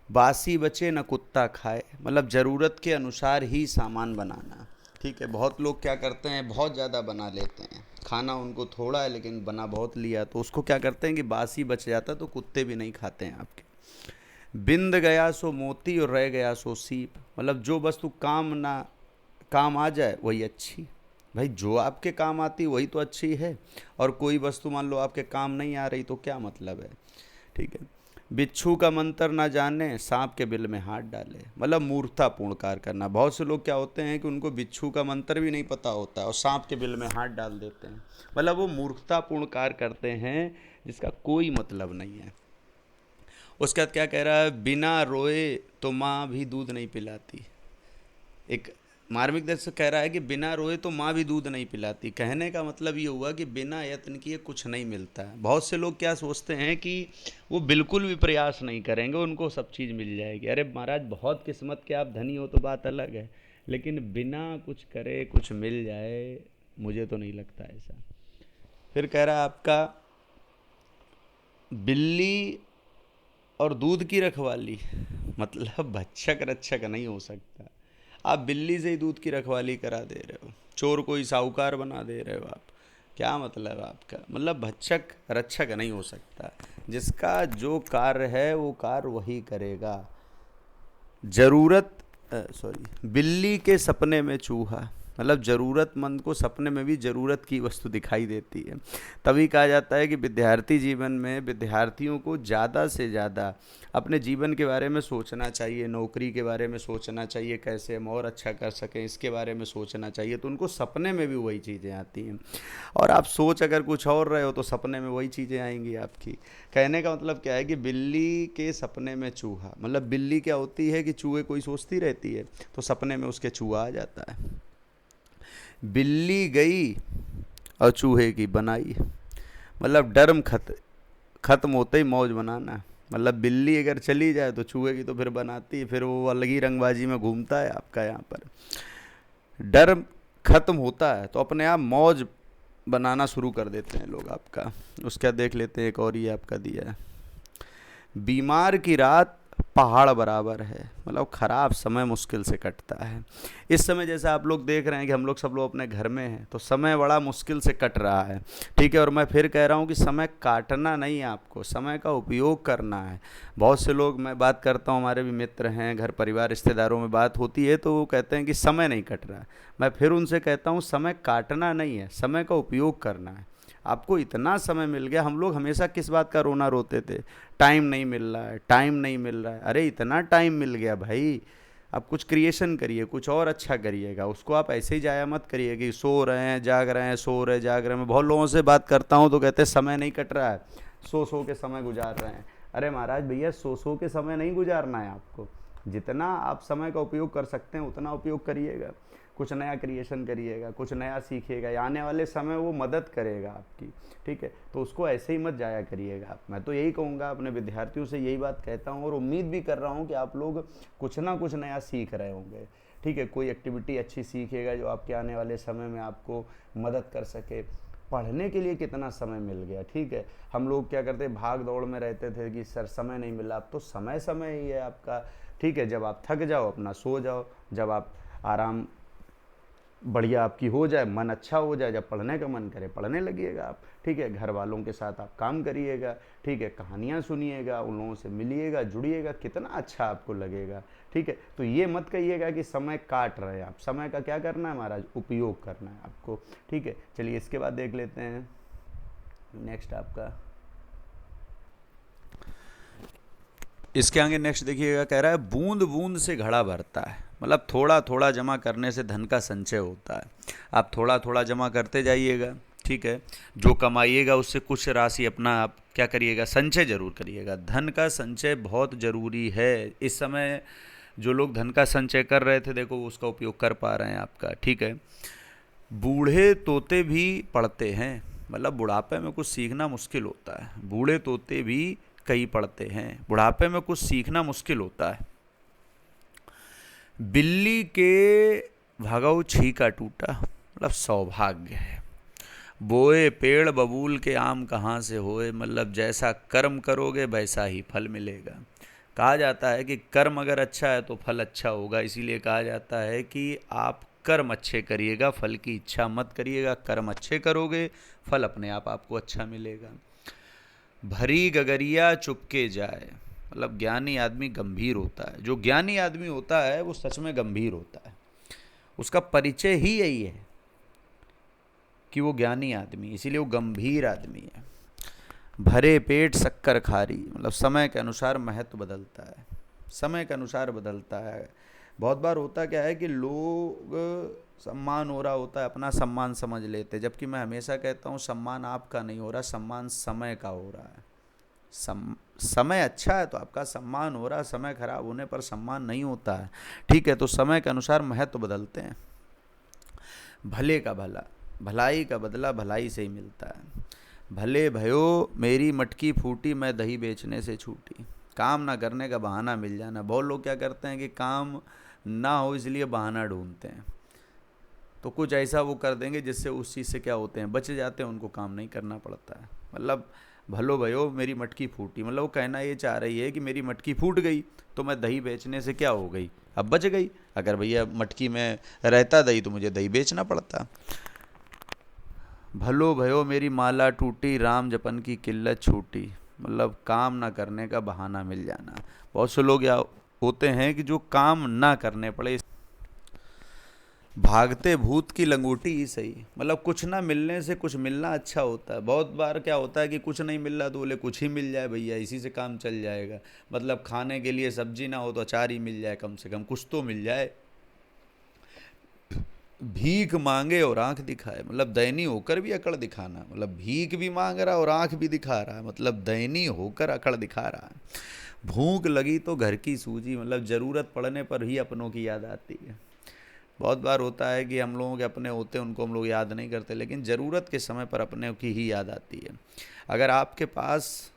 बासी बचे न कुत्ता खाए, मतलब ज़रूरत के अनुसार ही सामान बनाना। ठीक है, बहुत लोग क्या करते हैं, बहुत ज़्यादा बना लेते हैं, खाना उनको थोड़ा है लेकिन बना बहुत लिया, तो उसको क्या करते हैं कि बासी बच जाता तो कुत्ते भी नहीं खाते हैं आपके। बिंद गया सो मोती और रह गया सो सीप, मतलब जो वस्तु काम आ जाए वही अच्छी। भाई जो आपके काम आती वही तो अच्छी है, और कोई वस्तु मान लो आपके काम नहीं आ रही तो क्या मतलब है। ठीक है, बिच्छू का मंत्र ना जाने, सांप के बिल में हाथ डाले, मतलब मूर्खतापूर्ण कार्य करना। बहुत से लोग क्या होते हैं कि उनको बिच्छू का मंत्र भी नहीं पता होता है और सांप के बिल में हाथ डाल देते हैं, मतलब वो मूर्खतापूर्ण कार्य करते हैं जिसका कोई मतलब नहीं है। उसके बाद क्या कह रहा है, बिना रोए तो माँ भी दूध नहीं पिलाती। एक मार्मिक दर्शक कह रहा है कि बिना रोए तो माँ भी दूध नहीं पिलाती। कहने का मतलब ये हुआ कि बिना यत्न किए कुछ नहीं मिलता है। बहुत से लोग क्या सोचते हैं कि वो बिल्कुल भी प्रयास नहीं करेंगे उनको सब चीज़ मिल जाएगी। अरे महाराज, बहुत किस्मत के आप धनी हो तो बात अलग है, लेकिन बिना कुछ करे कुछ मिल जाए, मुझे तो नहीं लगता ऐसा। फिर कह रहा है आपका, बिल्ली और दूध की रखवाली, मतलब भक्षक रक्षक नहीं हो सकता। आप बिल्ली से ही दूध की रखवाली करा दे रहे हो, चोर को ही साहूकार बना दे रहे हो आप, क्या मतलब आपका। मतलब भक्षक रक्षक नहीं हो सकता, जिसका जो कार्य है वो कार्य वही करेगा। जरूरत सॉरी बिल्ली के सपने में चूहा, मतलब ज़रूरतमंद को सपने में भी ज़रूरत की वस्तु दिखाई देती है। तभी कहा जाता है कि विद्यार्थी जीवन में विद्यार्थियों को ज़्यादा से ज़्यादा अपने जीवन के बारे में सोचना चाहिए, नौकरी के बारे में सोचना चाहिए, कैसे हम और अच्छा कर सकें इसके बारे में सोचना चाहिए, तो उनको सपने में भी वही चीज़ें आती हैं। और आप सोच अगर कुछ और रहे हो तो सपने में वही चीज़ें आएंगी आपकी। कहने का मतलब क्या है कि बिल्ली के सपने में चूहा, मतलब बिल्ली क्या होती है कि चूहे कोई सोचती रहती है तो सपने में उसके चूहा आ जाता है। बिल्ली गई और चूहे की बनाई, मतलब डर्म खत्म होते ही मौज बनाना। मतलब बिल्ली अगर चली जाए तो चूहे की तो फिर बनाती है, फिर वो अलग ही रंगबाजी में घूमता है आपका। यहाँ पर डर खत्म होता है तो अपने आप मौज बनाना शुरू कर देते हैं लोग आपका। उसका देख लेते हैं एक और ये आपका दिया है, बीमार की रात पहाड़ बराबर है, मतलब ख़राब समय मुश्किल से कटता है। इस समय जैसा आप लोग देख रहे हैं कि हम लोग सब लोग अपने घर में हैं तो समय बड़ा मुश्किल से कट रहा है, ठीक है। और मैं फिर कह रहा हूँ कि समय काटना नहीं है, आपको समय का उपयोग करना है। बहुत से लोग, मैं बात करता हूँ, हमारे भी मित्र हैं, घर परिवार रिश्तेदारों में बात होती है तो वो कहते हैं कि समय नहीं कट रहा है। मैं फिर उनसे कहता हूँ समय काटना नहीं है, समय का उपयोग करना है। आपको इतना समय मिल गया, हम लोग हमेशा किस बात का रोना रोते थे, टाइम नहीं मिल रहा है, टाइम नहीं मिल रहा है। अरे इतना टाइम मिल गया भाई, आप कुछ क्रिएशन करिए, कुछ और अच्छा करिएगा, उसको आप ऐसे ही जाया मत करिए कि सो रहे हैं जाग रहे हैं, सो रहे जाग रहे हैं। मैं बहुत लोगों से बात करता हूँ तो कहते हैं समय नहीं कट रहा है, सो सो के समय गुजार रहे हैं। अरे महाराज भैया, सो सो के समय नहीं गुजारना है आपको, जितना आप समय का उपयोग कर सकते हैं उतना उपयोग करिएगा, कुछ नया क्रिएशन करिएगा, कुछ नया सीखिएगा, आने वाले समय वो मदद करेगा आपकी, ठीक है। तो उसको ऐसे ही मत जाया करिएगा आप। मैं तो यही कहूँगा, अपने विद्यार्थियों से यही बात कहता हूँ और उम्मीद भी कर रहा हूँ कि आप लोग कुछ ना कुछ नया सीख रहे होंगे, ठीक है। कोई एक्टिविटी अच्छी सीखिएगा जो आपके आने वाले समय में आपको मदद कर सके। पढ़ने के लिए कितना समय मिल गया, ठीक है। हम लोग क्या करते, भाग दौड़ में रहते थे कि सर समय नहीं मिला। अब तो समय समय ही है आपका, ठीक है। जब आप थक जाओ अपना सो जाओ, जब आप आराम बढ़िया आपकी हो जाए, मन अच्छा हो जाए, जब पढ़ने का मन करे पढ़ने लगिएगा आप, ठीक है। घर वालों के साथ आप काम करिएगा, ठीक है, कहानियाँ सुनिएगा, उन लोगों से मिलिएगा, जुड़िएगा, कितना अच्छा आपको लगेगा, ठीक है। तो ये मत कहिएगा कि समय काट रहे हैं आप, समय का क्या करना है महाराज, उपयोग करना है आपको, ठीक है। चलिए इसके बाद देख लेते हैं नेक्स्ट आपका, इसके आगे नेक्स्ट देखिएगा, कह रहा है बूंद बूंद से घड़ा भरता है, मतलब थोड़ा थोड़ा जमा करने से धन का संचय होता है। आप थोड़ा थोड़ा जमा करते जाइएगा, ठीक है। जो कमाइएगा उससे कुछ राशि अपना आप क्या करिएगा, संचय जरूर करिएगा। धन का संचय बहुत ज़रूरी है। इस समय जो लोग धन का संचय कर रहे थे, देखो वो उसका उपयोग कर पा रहे हैं आपका, ठीक है। बूढ़े तोते भी पढ़ते हैं, मतलब बुढ़ापे में कुछ सीखना मुश्किल होता है, बूढ़े तोते भी कई पढ़ते हैं, बुढ़ापे में कुछ सीखना मुश्किल होता है। बिल्ली के भगौ छीका टूटा, मतलब सौभाग्य है। बोए पेड़ बबूल के आम कहाँ से होए, मतलब जैसा कर्म करोगे वैसा ही फल मिलेगा। कहा जाता है कि कर्म अगर अच्छा है तो फल अच्छा होगा, इसीलिए कहा जाता है कि आप कर्म अच्छे करिएगा, फल की इच्छा मत करिएगा। कर्म अच्छे करोगे, फल अपने आप आपको अच्छा मिलेगा। भरी गगरिया चुपके जाए, मतलब ज्ञानी आदमी गंभीर होता है। जो ज्ञानी आदमी होता है वो सच में गंभीर होता है, उसका परिचय ही यही है कि वो ज्ञानी आदमी, इसीलिए वो गंभीर आदमी है। भरे पेट शक्कर खारी, मतलब समय के अनुसार महत्व बदलता है, समय के अनुसार बदलता है। बहुत बार होता क्या है कि लोग सम्मान हो रहा होता है, अपना सम्मान समझ लेते, जबकि मैं हमेशा कहता हूँ सम्मान आपका नहीं हो रहा, सम्मान समय का हो रहा है। समय अच्छा है तो आपका सम्मान हो रहा है, समय खराब होने पर सम्मान नहीं होता है, ठीक है। तो समय के अनुसार महत्व बदलते हैं। भले का भला, भलाई का बदला भलाई से ही मिलता है। भले भयो मेरी मटकी फूटी, मैं दही बेचने से छूटी, काम ना करने का बहाना मिल जाना। बहुत लोग क्या करते हैं कि काम ना हो इसलिए बहाना ढूंढते हैं, तो कुछ ऐसा वो कर देंगे जिससे उस चीज़ से क्या होते हैं, बच जाते हैं, उनको काम नहीं करना पड़ता है। मतलब भलो भयो मेरी मटकी फूटी, मतलब वो कहना ये चाह रही है कि मेरी मटकी फूट गई तो मैं दही बेचने से क्या हो गई, अब बच गई। अगर भैया मटकी में रहता दही तो मुझे दही बेचना पड़ता। भलो भयो मेरी माला टूटी, राम जपन की किल्लत छूटी, मतलब काम ना करने का बहाना मिल जाना। बहुत से लोग या होते हैं कि जो काम ना करने पड़े। भागते भूत की लंगोटी ही सही, मतलब कुछ ना मिलने से कुछ मिलना अच्छा होता है। बहुत बार क्या होता है कि कुछ नहीं मिल रहा तो बोले कुछ ही मिल जाए भैया, इसी से काम चल जाएगा। मतलब खाने के लिए सब्जी ना हो तो अचार ही मिल जाए, कम से कम कुछ तो मिल जाए। भीख मांगे और आंख दिखाए, मतलब दयनीय होकर भी अकड़ दिखाना, मतलब भीख भी मांग रहा है और आंख भी दिखा रहा है, मतलब दयनीय होकर अकड़ दिखा रहा है। भूख लगी तो घर की सूजी, मतलब ज़रूरत पड़ने पर ही अपनों की याद आती है। बहुत बार होता है कि हम लोगों के अपने होते हैं, उनको हम लोग याद नहीं करते, लेकिन ज़रूरत के समय पर अपने की ही याद आती है। अगर आपके पास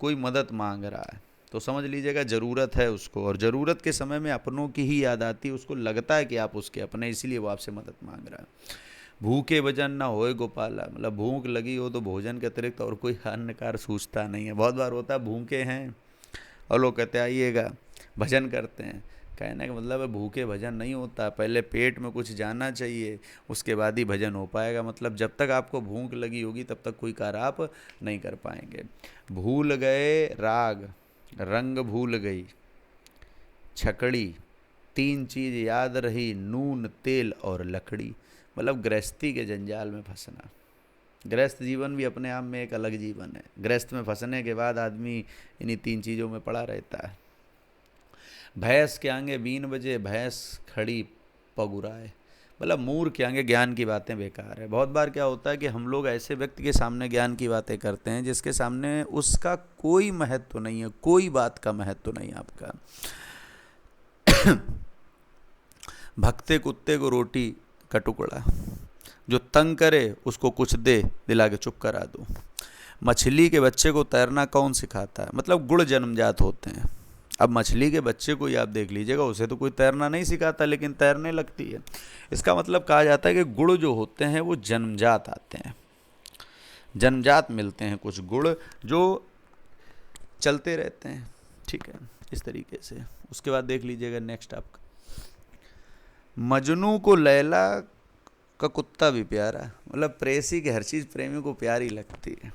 कोई मदद मांग रहा है तो समझ लीजिएगा ज़रूरत है उसको, और ज़रूरत के समय में अपनों की ही याद आती है। उसको लगता है कि आप उसके अपने, इसीलिए वो आपसे मदद मांग रहा है। भूखे भजन ना होए गोपाला, मतलब भूख लगी हो तो भोजन के अतिरिक्त और कोई अन्य कार्य सूझता नहीं है। बहुत बार होता है भूखे हैं और लोग कहते आइएगा भजन करते हैं। कहने का मतलब है भूखे भजन नहीं होता, पहले पेट में कुछ जाना चाहिए, उसके बाद ही भजन हो पाएगा। मतलब जब तक आपको भूख लगी होगी तब तक कोई कार्य आप नहीं कर पाएंगे। भूल गए राग, रंग भूल गई छकड़ी, तीन चीज याद रही नून तेल और लकड़ी। मतलब गृहस्थी के जंजाल में फंसना। गृहस्थ जीवन भी अपने आप में एक अलग जीवन है। गृहस्थ में फंसने के बाद आदमी इन्हीं तीन चीज़ों में पड़ा रहता है। भैंस के आगे बीन बजे भैंस खड़ी पगुराए, मतलब मूर्ख के आगे ज्ञान की बातें बेकार है। बहुत बार क्या होता है कि हम लोग ऐसे व्यक्ति के सामने ज्ञान की बातें करते हैं जिसके सामने उसका कोई महत्व नहीं है, कोई बात का महत्व नहीं आपका। भक्ते कुत्ते को रोटी का टुकड़ा, जो तंग करे उसको कुछ दे दिला के चुप करा दो। मछली के बच्चे को तैरना कौन सिखाता है, मतलब गुण जन्मजात होते हैं। अब मछली के बच्चे को ही आप देख लीजिएगा, उसे तो कोई तैरना नहीं सिखाता लेकिन तैरने लगती है। इसका मतलब कहा जाता है कि गुण जो होते हैं वो जन्मजात आते हैं, जन्मजात मिलते हैं कुछ गुण जो चलते रहते हैं। ठीक है, इस तरीके से। उसके बाद देख लीजिएगा नेक्स्ट आपका, मजनू को लैला का कुत्ता भी प्यारा, मतलब प्रेसी की हर चीज़ प्रेमी को प्यारी लगती है,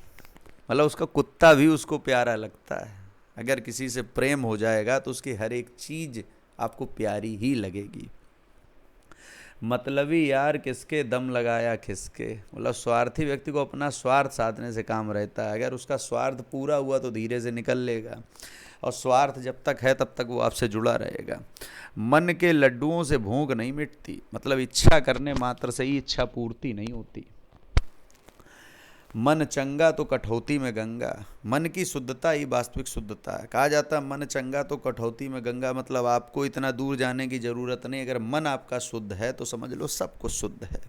मतलब उसका कुत्ता भी उसको प्यारा लगता है। अगर किसी से प्रेम हो जाएगा तो उसकी हर एक चीज़ आपको प्यारी ही लगेगी। मतलबी यार किसके दम लगाया खिसके, मतलब स्वार्थी व्यक्ति को अपना स्वार्थ साधने से काम रहता है। अगर उसका स्वार्थ पूरा हुआ तो धीरे से निकल लेगा, और स्वार्थ जब तक है तब तक वो आपसे जुड़ा रहेगा। मन के लड्डुओं से भूख नहीं मिटती, मतलब इच्छा करने मात्र से ही इच्छा पूर्ति नहीं होती। मन चंगा तो कठौती में गंगा, मन की शुद्धता ही वास्तविक शुद्धता है। कहा जाता है मन चंगा तो कठौती में गंगा, मतलब आपको इतना दूर जाने की ज़रूरत नहीं। अगर मन आपका शुद्ध है तो समझ लो सब कुछ शुद्ध है।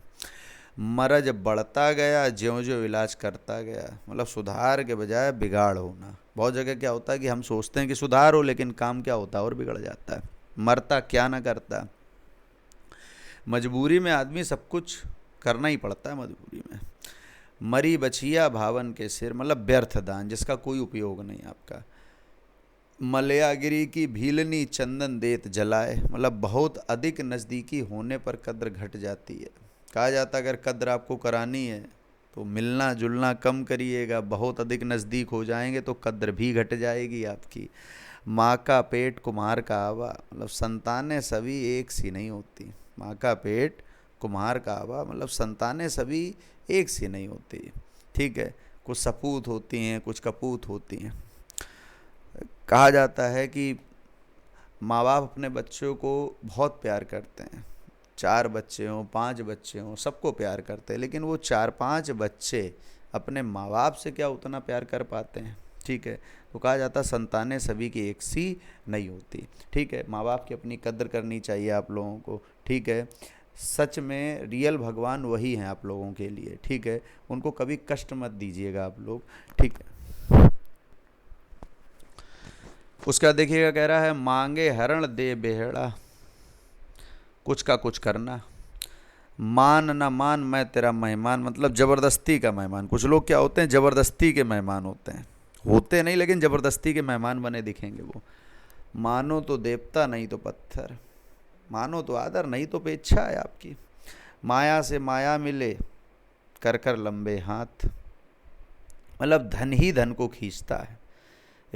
मरज बढ़ता गया ज्यों ज्यों इलाज करता गया, मतलब सुधार के बजाय बिगाड़ होना। बहुत जगह क्या होता है कि हम सोचते हैं कि सुधार हो, लेकिन काम क्या होता है और बिगड़ जाता है। मरता क्या ना करता, मजबूरी में आदमी सब कुछ करना ही पड़ता है। मजबूरी में मरी बछिया भावन के सिर, मतलब व्यर्थ दान जिसका कोई उपयोग नहीं आपका। मलयागिरी की भीलनी चंदन देत जलाए, मतलब बहुत अधिक नज़दीकी होने पर कद्र घट जाती है। कहा जाता है अगर कद्र आपको करानी है तो मिलना जुलना कम करिएगा, बहुत अधिक नज़दीक हो जाएंगे तो कद्र भी घट जाएगी आपकी। माँ का पेट कुम्हार का आवा, मतलब संतानें सभी एक सी नहीं होती। माँ का पेट कुम्हार का आवा, मतलब संतानें सभी एक सी नहीं होती। ठीक है, कुछ सपूत होती हैं, कुछ कपूत होती हैं। कहा जाता है कि माँ बाप अपने बच्चों को बहुत प्यार करते हैं, 4 बच्चे हों 5 बच्चे हों सबको प्यार करते हैं, लेकिन वो 4-5 बच्चे अपने माँ बाप से क्या उतना प्यार कर पाते हैं। ठीक है, तो कहा जाता है संतानें सभी की एक सी नहीं होती। ठीक है, माँ बाप की अपनी कद्र करनी चाहिए आप लोगों को। ठीक है, सच में रियल भगवान वही हैं आप लोगों के लिए। ठीक है, उनको कभी कष्ट मत दीजिएगा आप लोग। ठीक है, उसका देखिएगा कह रहा है मांगे हरण दे बेहड़ा, कुछ का कुछ करना। मान न मान मैं तेरा मेहमान, मतलब ज़बरदस्ती का मेहमान। कुछ लोग क्या होते हैं ज़बरदस्ती के मेहमान होते नहीं लेकिन ज़बरदस्ती के मेहमान बने दिखेंगे वो। मानो तो देवता नहीं तो पत्थर, मानो तो आदर नहीं तो पेच्छा है आपकी। माया से माया मिले कर कर लंबे हाथ, मतलब धन ही धन को खींचता है।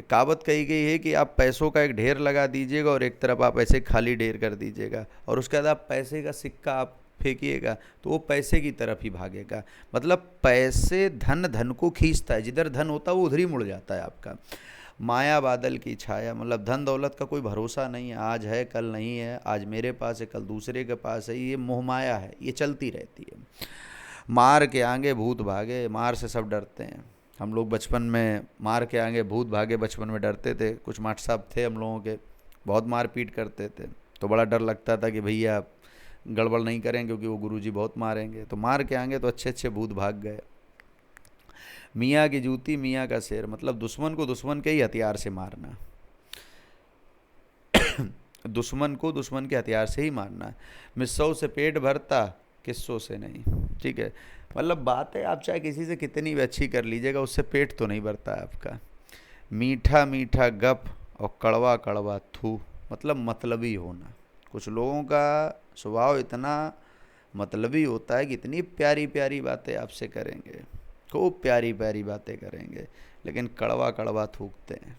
एक कहावत कही गई है कि आप पैसों का एक ढेर लगा दीजिएगा और एक तरफ आप ऐसे खाली ढेर कर दीजिएगा, और उसके बाद आप पैसे का सिक्का आप फेंकिएगा तो वो पैसे की तरफ ही भागेगा। मतलब पैसे, धन धन को खींचता है, जिधर धन होता है वो उधर ही मुड़ जाता है आपका। माया बादल की छाया, मतलब धन दौलत का कोई भरोसा नहीं है, आज है कल नहीं है, आज मेरे पास है कल दूसरे के पास है, ये मोह माया है, ये चलती रहती है। मार के आगे भूत भागे, मार से सब डरते हैं। हम लोग बचपन में मार के आगे भूत भागे बचपन में डरते थे। कुछ मास्टर साहब थे हम लोगों के, बहुत मार पीट करते थे, तो बड़ा डर लगता था कि भैया गड़बड़ नहीं करें क्योंकि वो गुरुजी बहुत मारेंगे। तो मार के आगे तो अच्छे अच्छे भूत भाग गए। मियाँ की जूती मियाँ का शेर, मतलब दुश्मन को दुश्मन के ही हथियार से मारना दुश्मन को दुश्मन के हथियार से ही मारना। मिस्सों से पेट भरता, किस्सों से नहीं। ठीक है, मतलब बातें आप चाहे किसी से कितनी भी अच्छी कर लीजिएगा, उससे पेट तो नहीं भरता है आपका। मीठा मीठा गप और कड़वा कड़वा थू, मतलब मतलबी होना। कुछ लोगों का स्वभाव इतना मतलबी होता है कि इतनी प्यारी प्यारी बातें आपसे करेंगे, खूब प्यारी प्यारी बातें करेंगे, लेकिन कड़वा कड़वा थूकते हैं,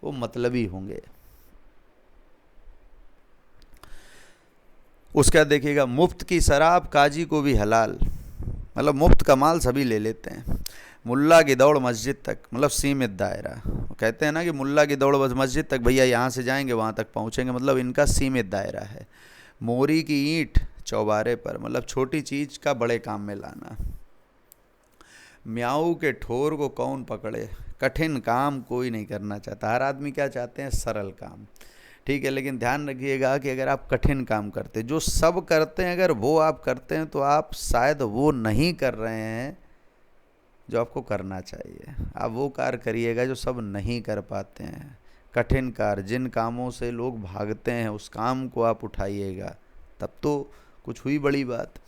वो मतलबी होंगे। उसका देखिएगा, मुफ्त की शराब काजी को भी हलाल, मतलब मुफ्त का माल सभी ले लेते हैं। मुल्ला की दौड़ मस्जिद तक, मतलब सीमित दायरा। कहते हैं ना कि मुल्ला की दौड़ बस मस्जिद तक, भैया यहाँ से जाएंगे वहाँ तक पहुँचेंगे, मतलब इनका सीमित दायरा है। मोरी की ईंट चौबारे पर, मतलब छोटी चीज़ का बड़े काम में लाना। म्याऊ के ठोर को कौन पकड़े, कठिन काम कोई नहीं करना चाहता। हर आदमी क्या चाहते हैं, सरल काम। ठीक है, लेकिन ध्यान रखिएगा कि अगर आप कठिन काम करते, जो सब करते हैं, अगर वो आप करते हैं तो आप शायद वो नहीं कर रहे हैं जो आपको करना चाहिए। आप वो कार्य करिएगा जो सब नहीं कर पाते हैं। कठिन कार्य, जिन कामों से लोग भागते हैं, उस काम को आप उठाइएगा, तब तो कुछ हुई बड़ी बात।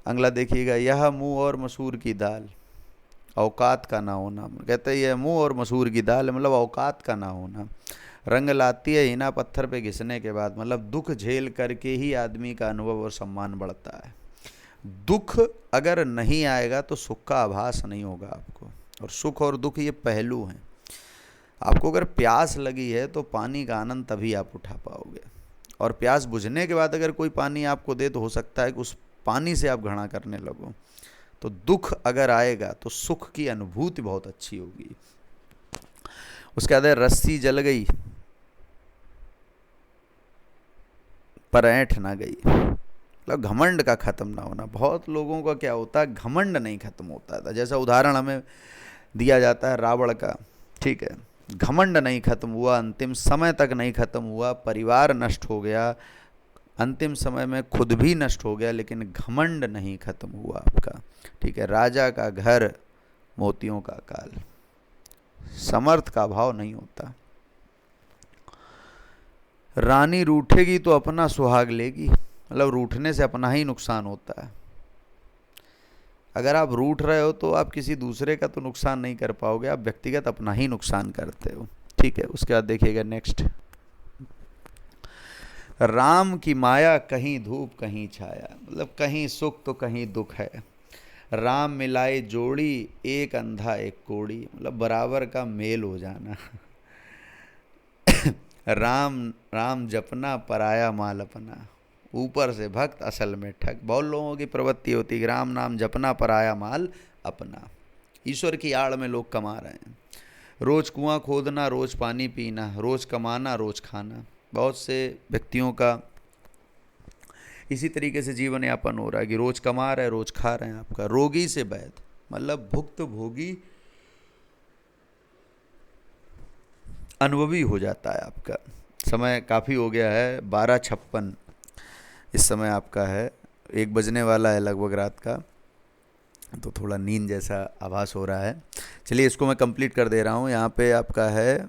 अगला देखिएगा, यह मुँह और मसूर की दाल, औकात का ना होना। कहते हैं यह मुँह और मसूर की दाल, मतलब औकात का ना होना। रंग लाती है हीना पत्थर पे घिसने के बाद, मतलब दुख झेल करके ही आदमी का अनुभव और सम्मान बढ़ता है। दुख अगर नहीं आएगा तो सुख का आभास नहीं होगा आपको, और सुख और दुख ये पहलू हैं। आपको अगर प्यास लगी है तो पानी का आनंद तभी आप उठा पाओगे, और प्यास बुझने के बाद अगर कोई पानी आपको दे तो हो सकता है कि उस पानी से आप घृणा करने लगो। तो दुख अगर आएगा तो सुख की अनुभूति बहुत अच्छी होगी। उसके बाद रस्सी जल गई पर ऐंठ ना गई, मतलब घमंड का ख़त्म ना होना। बहुत लोगों का क्या होता है, घमंड नहीं ख़त्म होता था। जैसा उदाहरण हमें दिया जाता है रावण का, ठीक है, घमंड नहीं ख़त्म हुआ, अंतिम समय तक नहीं ख़त्म हुआ, परिवार नष्ट हो गया, अंतिम समय में खुद भी नष्ट हो गया, लेकिन घमंड नहीं ख़त्म हुआ आपका। ठीक है, राजा का घर मोतियों का काल, समर्थ का भाव नहीं होता। रानी रूठेगी तो अपना सुहाग लेगी, मतलब रूठने से अपना ही नुकसान होता है। अगर आप रूठ रहे हो तो आप किसी दूसरे का तो नुकसान नहीं कर पाओगे, आप व्यक्तिगत अपना ही नुकसान करते हो। ठीक है, उसके बाद देखिएगा नेक्स्ट, राम की माया कहीं धूप कहीं छाया, मतलब कहीं सुख तो कहीं दुख है। राम मिलाए जोड़ी, एक अंधा एक कोड़ी, मतलब बराबर का मेल हो जाना। राम राम जपना पराया माल अपना, ऊपर से भक्त असल में ठग। बहुत लोगों की प्रवृत्ति होती है राम नाम जपना पराया माल अपना। ईश्वर की आड़ में लोग कमा रहे हैं, रोज़ कुआं खोदना, रोज़ पानी पीना, रोज़ कमाना, रोज़ खाना। बहुत से व्यक्तियों का इसी तरीके से जीवन यापन हो रहा है कि रोज़ कमा रहे हैं, रोज़ खा रहे हैं। आपका रोगी से वैद, मतलब भुक्त भोगी अनुभवी हो जाता है आपका। समय काफ़ी हो गया है, 12:56 इस समय आपका है, 1 बजने वाला है लगभग रात का, तो थोड़ा नींद जैसा आभास हो रहा है। चलिए इसको मैं कंप्लीट कर दे रहा हूँ। यहाँ पे आपका है,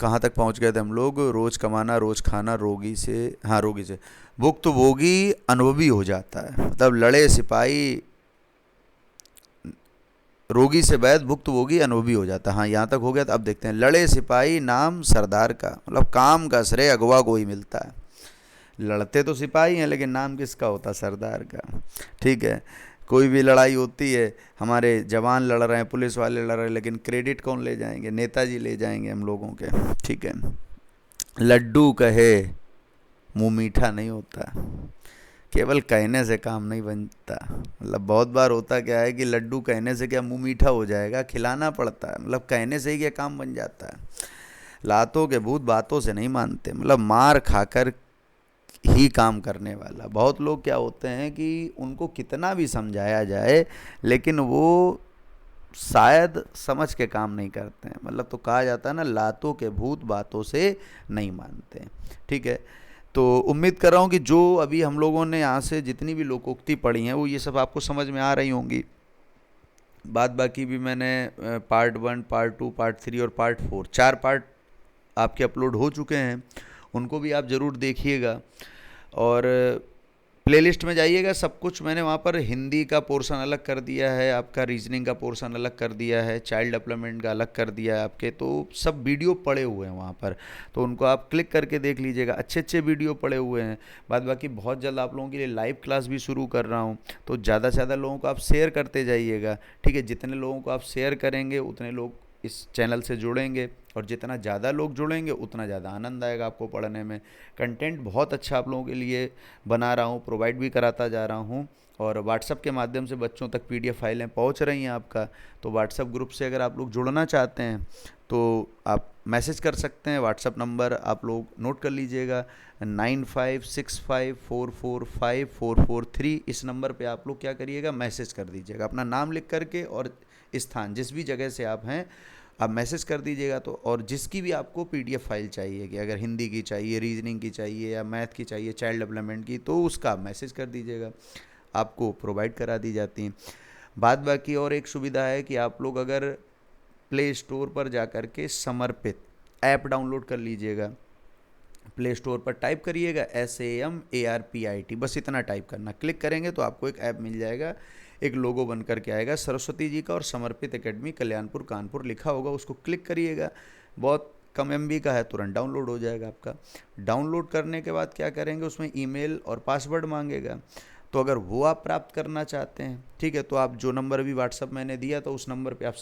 कहाँ तक पहुँच गए थे हम लोग, रोज़ कमाना रोज़ खाना, रोगी से, हाँ रोगी से, भुक्त भोगी अनुभवी हो जाता है, मतलब लड़े सिपाही, रोगी से वैद, भुक्त भोगी अनुभवी हो जाता है। हाँ यहाँ तक हो गया। तो अब देखते हैं, लड़े सिपाही नाम सरदार का, मतलब काम का श्रेय अगवा को ही मिलता है। लड़ते तो सिपाही हैं लेकिन नाम किसका होता है, सरदार का। ठीक है, कोई भी लड़ाई होती है, हमारे जवान लड़ रहे हैं, पुलिस वाले लड़ रहे हैं, लेकिन क्रेडिट कौन ले जाएंगे? नेताजी ले जाएंगे हम लोगों के। ठीक है, लड्डू कहे मुंह मीठा नहीं होता, केवल कहने से काम नहीं बनता। मतलब बहुत बार होता क्या है कि लड्डू कहने से क्या मुंह मीठा हो जाएगा, खिलाना पड़ता है। मतलब कहने से ही क्या काम बन जाता है। लातों के भूत बातों से नहीं मानते, मतलब मार खाकर ही काम करने वाला। बहुत लोग क्या होते हैं कि उनको कितना भी समझाया जाए लेकिन वो शायद समझ के काम नहीं करते हैं। मतलब तो कहा जाता है ना, लातों के भूत बातों से नहीं मानते। ठीक है, तो उम्मीद कर रहा हूँ कि जो अभी हम लोगों ने यहाँ से जितनी भी लोकोक्ति पढ़ी हैं वो ये सब आपको समझ में आ रही होंगी। बाद बाकी भी मैंने पार्ट 1, पार्ट 2, पार्ट 3 और पार्ट 4, 4 पार्ट आपके अपलोड हो चुके हैं, उनको भी आप ज़रूर देखिएगा। और प्लेलिस्ट में जाइएगा, सब कुछ मैंने वहाँ पर हिंदी का पोर्शन अलग कर दिया है, आपका रीजनिंग का पोर्शन अलग कर दिया है, चाइल्ड डेवलपमेंट का अलग कर दिया है आपके, तो सब वीडियो पड़े हुए हैं वहाँ पर, तो उनको आप क्लिक करके देख लीजिएगा। अच्छे अच्छे वीडियो पड़े हुए हैं। बाद बाकी बहुत जल्द आप लोगों के लिए लाइव क्लास भी शुरू कर रहा हूँ, तो ज़्यादा से ज़्यादा लोगों को आप शेयर करते जाइएगा। ठीक है, जितने लोगों को आप शेयर करेंगे उतने लोग इस चैनल से जुड़ेंगे, और जितना ज़्यादा लोग जुड़ेंगे उतना ज़्यादा आनंद आएगा आपको पढ़ने में। कंटेंट बहुत अच्छा आप लोगों के लिए बना रहा हूँ, प्रोवाइड भी कराता जा रहा हूँ, और व्हाट्सअप के माध्यम से बच्चों तक पीडीएफ फाइलें पहुँच रही हैं आपका। तो व्हाट्सअप ग्रुप से अगर आप लोग जुड़ना चाहते हैं तो आप मैसेज कर सकते हैं। व्हाट्सअप नंबर आप लोग नोट कर लीजिएगा, 9565445443। इस नंबर पे आप लोग क्या करिएगा, मैसेज कर दीजिएगा अपना नाम लिख करके, और स्थान जिस भी जगह से आप हैं आप मैसेज कर दीजिएगा। तो और जिसकी भी आपको पीडीएफ फाइल चाहिए, कि अगर हिंदी की चाहिए, रीजनिंग की चाहिए, या मैथ की चाहिए, चाइल्ड डेवलपमेंट की, तो उसका आप मैसेज कर दीजिएगा, आपको प्रोवाइड करा दी जाती हैं। बाद बाकी और एक सुविधा है कि आप लोग अगर प्ले स्टोर पर जा कर के समर्पित ऐप डाउनलोड कर लीजिएगा। प्ले स्टोर पर टाइप करिएगा SAMARPIT, बस इतना टाइप करना। क्लिक करेंगे तो आपको एक ऐप मिल जाएगा, एक लोगो बन करके आएगा सरस्वती जी का और समर्पित एकेडमी कल्याणपुर कानपुर लिखा होगा, उसको क्लिक करिएगा। बहुत कम MB का है, तुरंत डाउनलोड हो जाएगा आपका। डाउनलोड करने के बाद क्या करेंगे, उसमें ईमेल और पासवर्ड मांगेगा, तो अगर वो आप प्राप्त करना चाहते हैं, ठीक है, तो आप जो नंबर अभी व्हाट्सअप मैंने दिया तो उस नंबर पे आप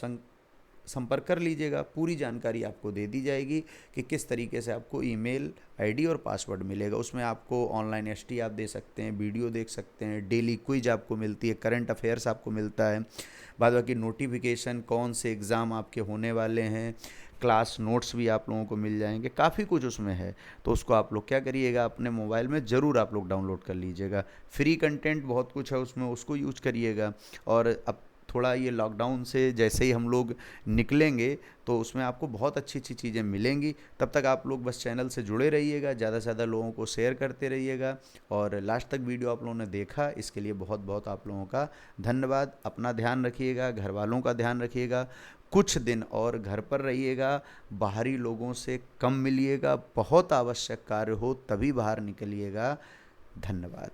संपर्क कर लीजिएगा। पूरी जानकारी आपको दे दी जाएगी कि किस तरीके से आपको ईमेल आईडी और पासवर्ड मिलेगा। उसमें आपको ऑनलाइन ST आप दे सकते हैं, वीडियो देख सकते हैं, डेली क्विज आपको मिलती है, करंट अफेयर्स आपको मिलता है, बाद बाकी नोटिफिकेशन, कौन से एग्ज़ाम आपके होने वाले हैं, क्लास नोट्स भी आप लोगों को मिल जाएंगे, काफ़ी कुछ उसमें है। तो उसको आप लोग क्या करिएगा, अपने मोबाइल में ज़रूर आप लोग डाउनलोड कर लीजिएगा। फ्री कंटेंट बहुत कुछ है उसमें, उसको यूज करिएगा। और अब थोड़ा ये लॉकडाउन से जैसे ही हम लोग निकलेंगे तो उसमें आपको बहुत अच्छी अच्छी चीज़ें मिलेंगी। तब तक आप लोग बस चैनल से जुड़े रहिएगा, ज़्यादा से ज़्यादा लोगों को शेयर करते रहिएगा। और लास्ट तक वीडियो आप लोगों ने देखा, इसके लिए बहुत बहुत आप लोगों का धन्यवाद। अपना ध्यान रखिएगा, घर वालों का ध्यान रखिएगा, कुछ दिन और घर पर रहिएगा, बाहरी लोगों से कम मिलिएगा, बहुत आवश्यक कार्य हो तभी बाहर निकलिएगा। धन्यवाद।